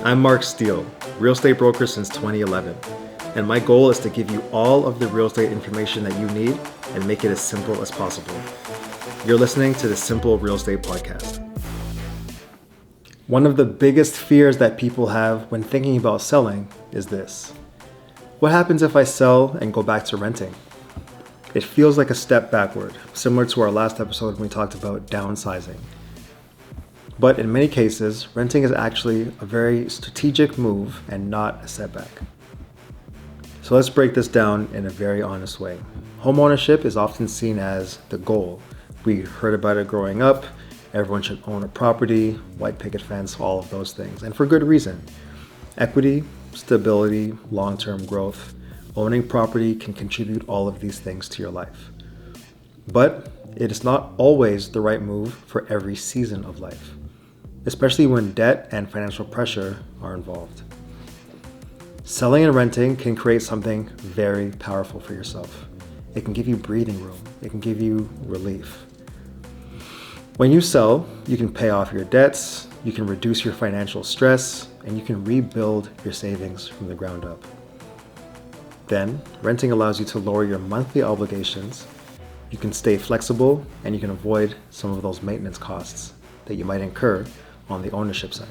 I'm Mark Steele, real estate broker since 2011, and my goal is to give you all of the real estate information that you need and make it as simple as possible. You're listening to the Simple Real Estate Podcast. One of the biggest fears that people have when thinking about selling is this. What happens if I sell and go back to renting? It feels like a step backward, similar to our last episode when we talked about downsizing. But in many cases, renting is actually a very strategic move and not a setback. So let's break this down in a very honest way. Homeownership is often seen as the goal. We heard about it growing up. Everyone should own a property, white picket fence, all of those things, and for good reason. Equity, stability, long-term growth. Owning property can contribute all of these things to your life. But it is not always the right move for every season of life, especially when debt and financial pressure are involved. Selling and renting can create something very powerful for yourself. It can give you breathing room. It can give you relief. When you sell, you can pay off your debts, you can reduce your financial stress, and you can rebuild your savings from the ground up. Then, renting allows you to lower your monthly obligations. You can stay flexible, and you can avoid some of those maintenance costs that you might incur on the ownership side.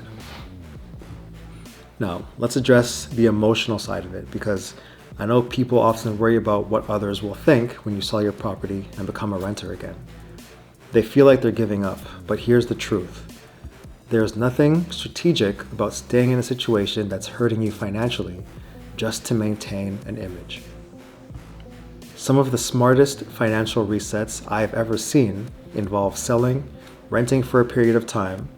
Now, let's address the emotional side of it, because I know people often worry about what others will think when you sell your property and become a renter again. They feel like they're giving up, but here's the truth. There's nothing strategic about staying in a situation that's hurting you financially just to maintain an image. Some of the smartest financial resets I've ever seen involve selling, renting for a period of time,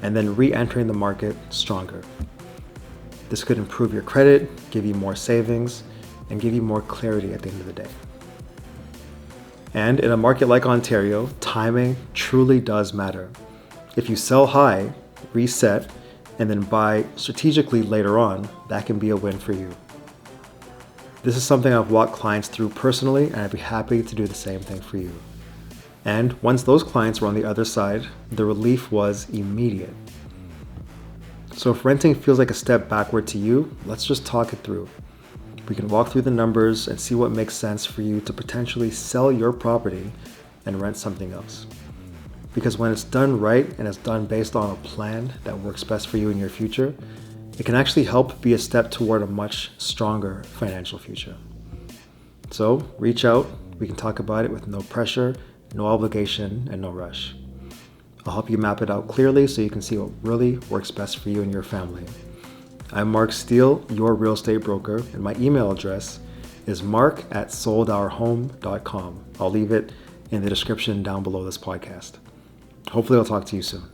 and then re-entering the market stronger. This could improve your credit, give you more savings, and give you more clarity at the end of the day. And in a market like Ontario, timing truly does matter. If you sell high, reset, and then buy strategically later on, that can be a win for you. This is something I've walked clients through personally, and I'd be happy to do the same thing for you. And once those clients were on the other side, the relief was immediate. So if renting feels like a step backward to you, let's just talk it through. We can walk through the numbers and see what makes sense for you to potentially sell your property and rent something else. Because when it's done right and it's done based on a plan that works best for you in your future, it can actually help be a step toward a much stronger financial future. So reach out, we can talk about it with no pressure, no obligation, and no rush. I'll help you map it out clearly so you can see what really works best for you and your family. I'm Mark Steele, your real estate broker, and my email address is mark@soldourhome.com. I'll leave it in the description down below this podcast. Hopefully I'll talk to you soon.